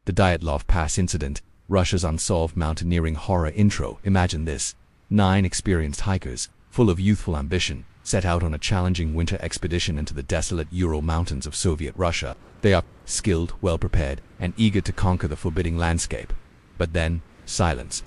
The Dyatlov Pass Incident, Russia's unsolved mountaineering horror intro. Imagine this. 9 experienced hikers, full of youthful ambition, set out on a challenging winter expedition into the desolate Ural Mountains of Soviet Russia. They are skilled, well-prepared, and eager to conquer the forbidding landscape. But then, silence.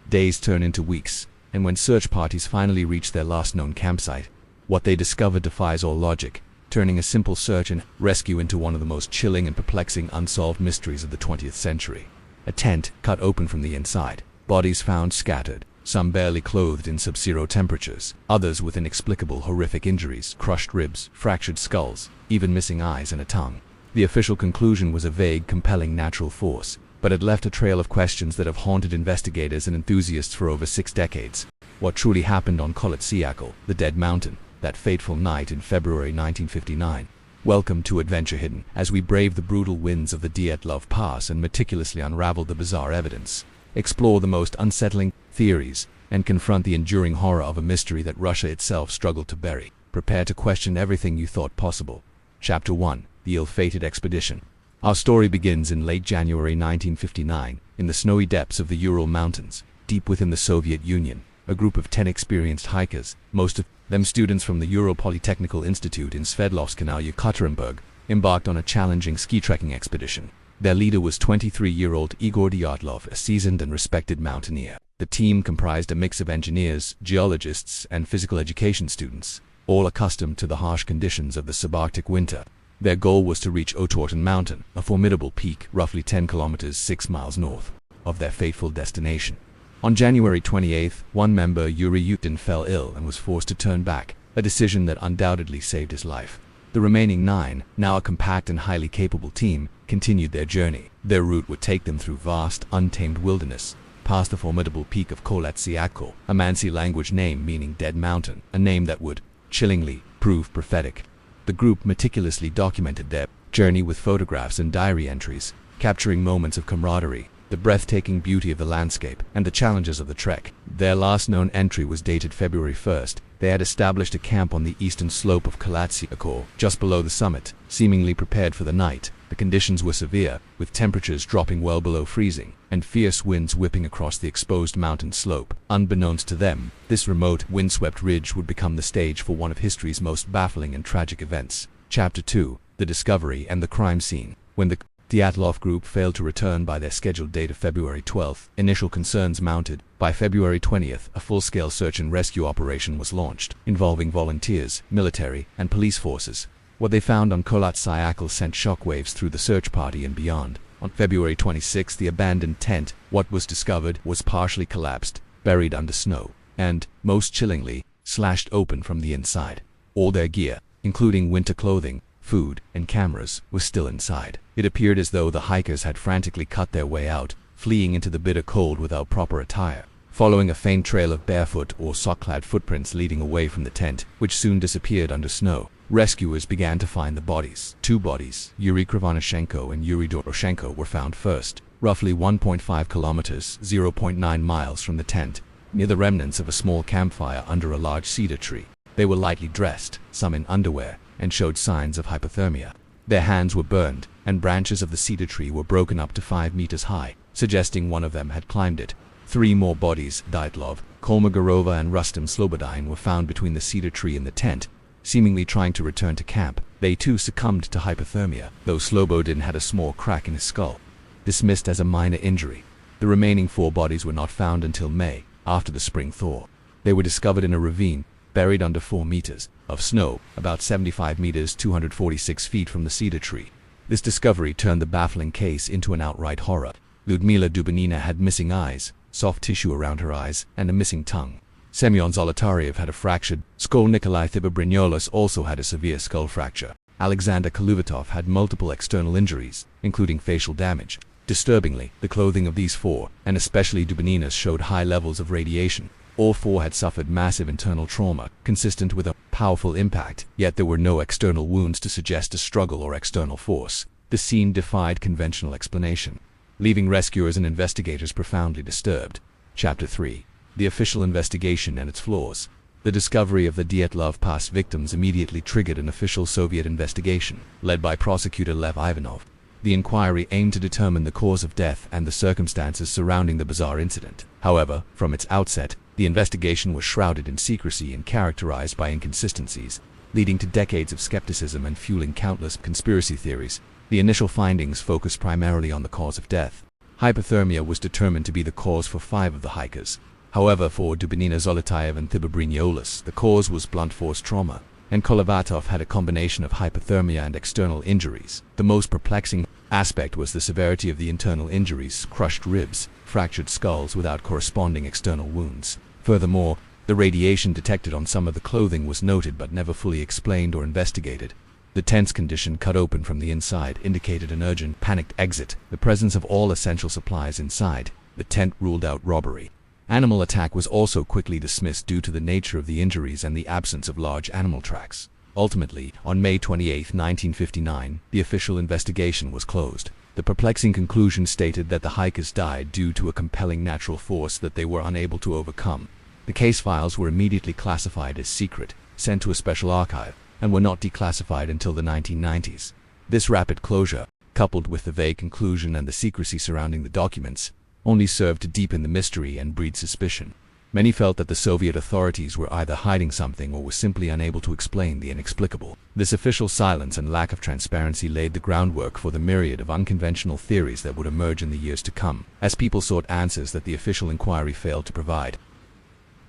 Days turn into weeks, and when search parties finally reach their last known campsite, what they discover defies all logic, turning a simple search and rescue into one of the most chilling and perplexing unsolved mysteries of the 20th century. A tent cut open from the inside, bodies found scattered, some barely clothed in sub-zero temperatures, others with inexplicable horrific injuries, crushed ribs, fractured skulls, even missing eyes and a tongue. The official conclusion was a vague, compelling natural force, but it left a trail of questions that have haunted investigators and enthusiasts for over 6 decades. What truly happened on Kholat Syakhl, the Dead Mountain, that fateful night in February 1959? Welcome to Adventure Hidden, as we brave the brutal winds of the Dyatlov Pass and meticulously unravel the bizarre evidence, explore the most unsettling theories, and confront the enduring horror of a mystery that Russia itself struggled to bury. Prepare to question everything you thought possible. Chapter 1. The Ill-Fated Expedition. Our story begins in late January 1959, in the snowy depths of the Ural Mountains, deep within the Soviet Union. A group of 10 experienced hikers, most of them students from the Ural Polytechnical Institute in Sverdlovsk-na Yekaterinburg, embarked on a challenging ski trekking expedition. Their leader was 23-year-old Igor Dyatlov, a seasoned and respected mountaineer. The team comprised a mix of engineers, geologists, and physical education students, all accustomed to the harsh conditions of the subarctic winter. Their goal was to reach Otorten Mountain, a formidable peak roughly 10 kilometers 6 miles north of their fateful destination. On January 28, one member, Yuri Yutin, fell ill and was forced to turn back, a decision that undoubtedly saved his life. The remaining 9, now a compact and highly capable team, continued their journey. Their route would take them through vast, untamed wilderness, past the formidable peak of Kholat Syakhl, a Mansi language name meaning Dead Mountain, a name that would, chillingly, prove prophetic. The group meticulously documented their journey with photographs and diary entries, capturing moments of camaraderie, the breathtaking beauty of the landscape, and the challenges of the trek. Their last known entry was dated February 1st. They had established a camp on the eastern slope of Kholat Syakhl, just below the summit, seemingly prepared for the night. The conditions were severe, with temperatures dropping well below freezing, and fierce winds whipping across the exposed mountain slope. Unbeknownst to them, this remote, windswept ridge would become the stage for one of history's most baffling and tragic events. Chapter 2. The Discovery and the Crime Scene. When the Dyatlov group failed to return by their scheduled date of February 12th, initial concerns mounted. By February 20th, a full-scale search and rescue operation was launched, involving volunteers, military, and police forces. What they found on Kholat Syakhl sent shockwaves through the search party and beyond. On February 26th, the abandoned tent, what was discovered, was partially collapsed, buried under snow, and, most chillingly, slashed open from the inside. All their gear, including winter clothing, food, and cameras, was still inside. It appeared as though the hikers had frantically cut their way out, fleeing into the bitter cold without proper attire. Following a faint trail of barefoot or sock-clad footprints leading away from the tent, which soon disappeared under snow, rescuers began to find the bodies. 2 bodies, Yuri Krivonishenko and Yuri Doroshenko, were found first, roughly 1.5 kilometers (0.9 miles) from the tent, near the remnants of a small campfire under a large cedar tree. They were lightly dressed, some in underwear, and showed signs of hypothermia. Their hands were burned, and branches of the cedar tree were broken up to 5 meters high, suggesting one of them had climbed it. 3 more bodies, Dyatlov, Kolmogorova, and Rustem Slobodin, were found between the cedar tree and the tent, seemingly trying to return to camp. They too succumbed to hypothermia, though Slobodin had a small crack in his skull, dismissed as a minor injury. The remaining 4 bodies were not found until May, after the spring thaw. They were discovered in a ravine, buried under 4 meters of snow, about 75 meters (246 feet) from the cedar tree. This discovery turned the baffling case into an outright horror. Lyudmila Dubinina had missing eyes, soft tissue around her eyes, and a missing tongue. Semyon Zolotaryev had a fractured skull. Nikolai Thibobrignolos also had a severe skull fracture. Alexander Koluvatov had multiple external injuries, including facial damage. Disturbingly, the clothing of these 4, and especially Dubinina's, showed high levels of radiation. All 4 had suffered massive internal trauma, consistent with a powerful impact, yet there were no external wounds to suggest a struggle or external force. The scene defied conventional explanation, leaving rescuers and investigators profoundly disturbed. Chapter 3. The Official Investigation and its Flaws. The discovery of the Dyatlov Pass victims immediately triggered an official Soviet investigation, led by prosecutor Lev Ivanov. The inquiry aimed to determine the cause of death and the circumstances surrounding the bizarre incident. However, from its outset, the investigation was shrouded in secrecy and characterized by inconsistencies, leading to decades of skepticism and fueling countless conspiracy theories. The initial findings focused primarily on the cause of death. Hypothermia was determined to be the cause for 5 of the hikers. However, for Dubinina, Zolotayev, and Thibobrignolis, the cause was blunt force trauma, and Kolovatov had a combination of hypothermia and external injuries. The most perplexing aspect was the severity of the internal injuries: crushed ribs, fractured skulls without corresponding external wounds. Furthermore, the radiation detected on some of the clothing was noted but never fully explained or investigated. The tent's condition, cut open from the inside, indicated an urgent, panicked exit. The presence of all essential supplies inside the tent ruled out robbery. Animal attack was also quickly dismissed due to the nature of the injuries and the absence of large animal tracks. Ultimately, on May 28, 1959, the official investigation was closed. The perplexing conclusion stated that the hikers died due to a compelling natural force that they were unable to overcome. The case files were immediately classified as secret, sent to a special archive, and were not declassified until the 1990s. This rapid closure, coupled with the vague conclusion and the secrecy surrounding the documents, only served to deepen the mystery and breed suspicion. Many felt that the Soviet authorities were either hiding something or were simply unable to explain the inexplicable. This official silence and lack of transparency laid the groundwork for the myriad of unconventional theories that would emerge in the years to come, as people sought answers that the official inquiry failed to provide.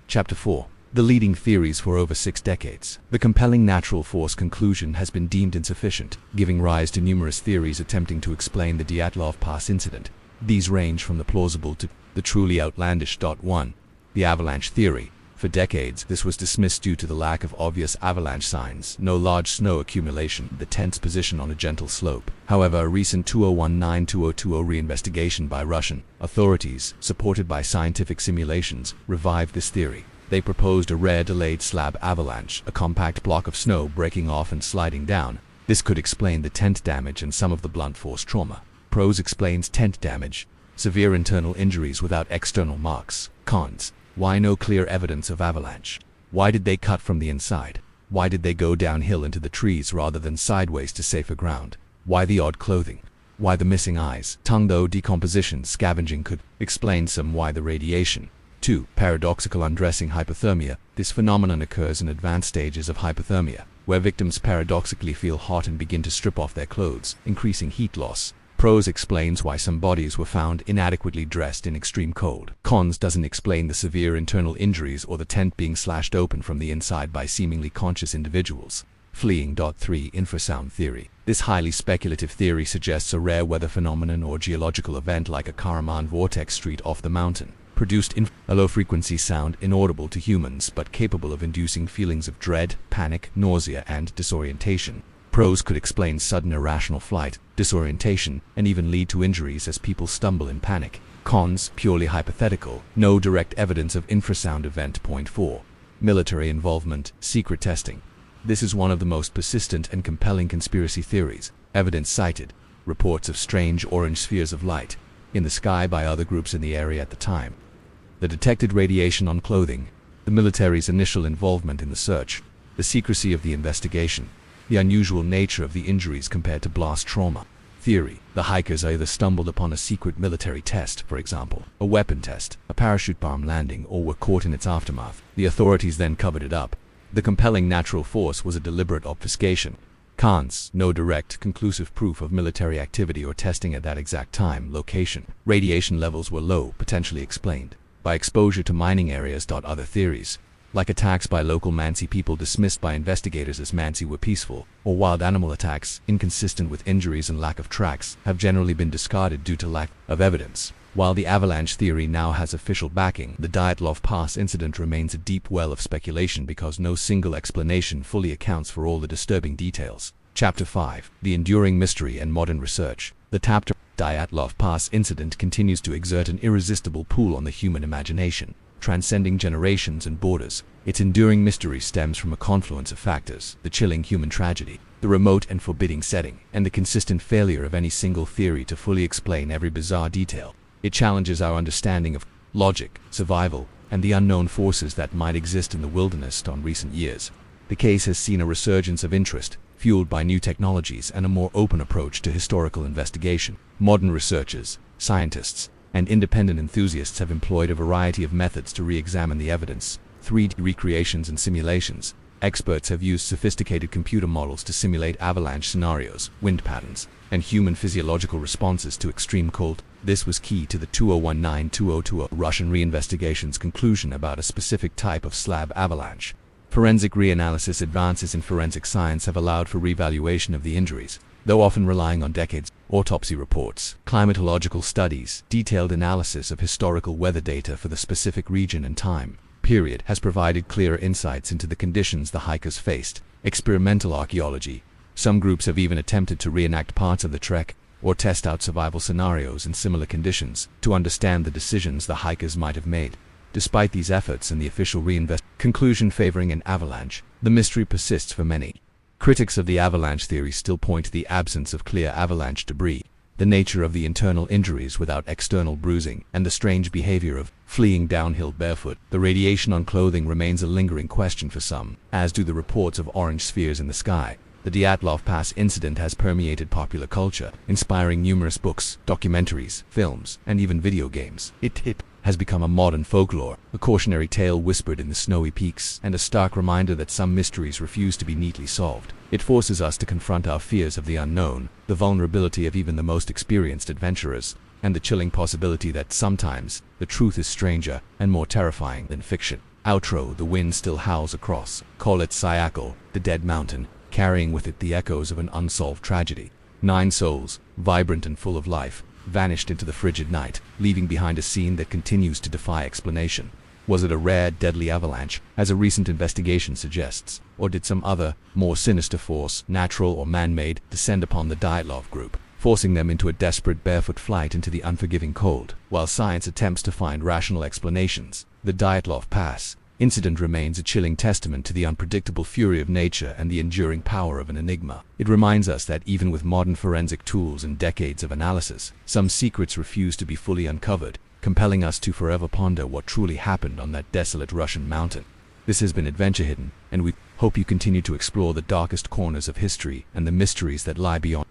Chapter 4. The leading theories for over 6 decades. The compelling natural force conclusion has been deemed insufficient, giving rise to numerous theories attempting to explain the Dyatlov Pass incident. These range from the plausible to the truly outlandish. 1. The avalanche theory. For decades, this was dismissed due to the lack of obvious avalanche signs, no large snow accumulation, the tent's position on a gentle slope. However, a recent 2019-2020 reinvestigation by Russian authorities, supported by scientific simulations, revived this theory. They proposed a rare delayed slab avalanche, a compact block of snow breaking off and sliding down. This could explain the tent damage and some of the blunt force trauma. Pros explains tent damage, severe internal injuries without external marks. Cons. Why no clear evidence of avalanche? Why did they cut from the inside? Why did they go downhill into the trees rather than sideways to safer ground? Why the odd clothing? Why the missing eyes? Tongue. Though decomposition scavenging could explain some. Why the radiation? 2. Paradoxical undressing hypothermia. This phenomenon occurs in advanced stages of hypothermia, where victims paradoxically feel hot and begin to strip off their clothes, increasing heat loss. Pros explains why some bodies were found inadequately dressed in extreme cold. Cons. Doesn't explain the severe internal injuries or the tent being slashed open from the inside by seemingly conscious individuals. Fleeing. 3. Infrasound theory. This highly speculative theory suggests a rare weather phenomenon or geological event like a Karaman vortex street off the mountain, produced a low-frequency sound inaudible to humans but capable of inducing feelings of dread, panic, nausea, and disorientation. Pros could explain sudden irrational flight, disorientation, and even lead to injuries as people stumble in panic. Cons. Purely hypothetical. No direct evidence of infrasound event. 4. Military involvement, secret testing. This is one of the most persistent and compelling conspiracy theories. Evidence cited: reports of strange orange spheres of light in the sky by other groups in the area at the time. The detected radiation on clothing, the military's initial involvement in the search, the secrecy of the investigation, the unusual nature of the injuries compared to blast trauma. Theory: the hikers either stumbled upon a secret military test, for example, a weapon test, a parachute bomb landing, or were caught in its aftermath. The authorities then covered it up. The compelling natural force was a deliberate obfuscation. Cons. No direct, conclusive proof of military activity or testing at that exact time, location. Radiation levels were low, potentially explained by exposure to mining areas. Other theories, like attacks by local Mansi people dismissed by investigators as Mansi were peaceful, or wild animal attacks, inconsistent with injuries and lack of tracks, have generally been discarded due to lack of evidence. While the avalanche theory now has official backing, the Dyatlov Pass incident remains a deep well of speculation because no single explanation fully accounts for all the disturbing details. Chapter 5. The enduring mystery and modern research. The Dyatlov Pass incident continues to exert an irresistible pull on the human imagination, transcending generations and borders. Its enduring mystery stems from a confluence of factors: the chilling human tragedy, the remote and forbidding setting, and the consistent failure of any single theory to fully explain every bizarre detail. It challenges our understanding of logic, survival, and the unknown forces that might exist in the wilderness. In recent years, the case has seen a resurgence of interest, fueled by new technologies and a more open approach to historical investigation. Modern researchers, scientists, and independent enthusiasts have employed a variety of methods to re-examine the evidence. 3D recreations and simulations. Experts have used sophisticated computer models to simulate avalanche scenarios, wind patterns, and human physiological responses to extreme cold. This was key to the 2019-2020 Russian reinvestigation's conclusion about a specific type of slab avalanche. Forensic reanalysis. Advances in forensic science have allowed for revaluation of the injuries, though often relying on decades. Autopsy reports, climatological studies, detailed analysis of historical weather data for the specific region and time period has provided clearer insights into the conditions the hikers faced. Experimental archaeology. Some groups have even attempted to reenact parts of the trek or test out survival scenarios in similar conditions to understand the decisions the hikers might have made. Despite these efforts and the official conclusion favoring an avalanche, the mystery persists for many. Critics of the avalanche theory still point to the absence of clear avalanche debris, the nature of the internal injuries without external bruising, and the strange behavior of fleeing downhill barefoot. The radiation on clothing remains a lingering question for some, as do the reports of orange spheres in the sky. The Dyatlov Pass incident has permeated popular culture, inspiring numerous books, documentaries, films, and even video games. It has become a modern folklore, a cautionary tale whispered in the snowy peaks, and a stark reminder that some mysteries refuse to be neatly solved. It forces us to confront our fears of the unknown, the vulnerability of even the most experienced adventurers, and the chilling possibility that sometimes the truth is stranger and more terrifying than fiction. Outro. The wind still howls across Kholat Syakhl, the dead mountain, carrying with it the echoes of an unsolved tragedy. 9 souls, vibrant and full of life, vanished into the frigid night, leaving behind a scene that continues to defy explanation. Was it a rare, deadly avalanche, as a recent investigation suggests, or did some other, more sinister force, natural or man-made, descend upon the Dyatlov group, forcing them into a desperate barefoot flight into the unforgiving cold? While science attempts to find rational explanations, the Dyatlov Pass incident remains a chilling testament to the unpredictable fury of nature and the enduring power of an enigma. It reminds us that even with modern forensic tools and decades of analysis, some secrets refuse to be fully uncovered, compelling us to forever ponder what truly happened on that desolate Russian mountain. This has been Adventure Hidden, and we hope you continue to explore the darkest corners of history and the mysteries that lie beyond.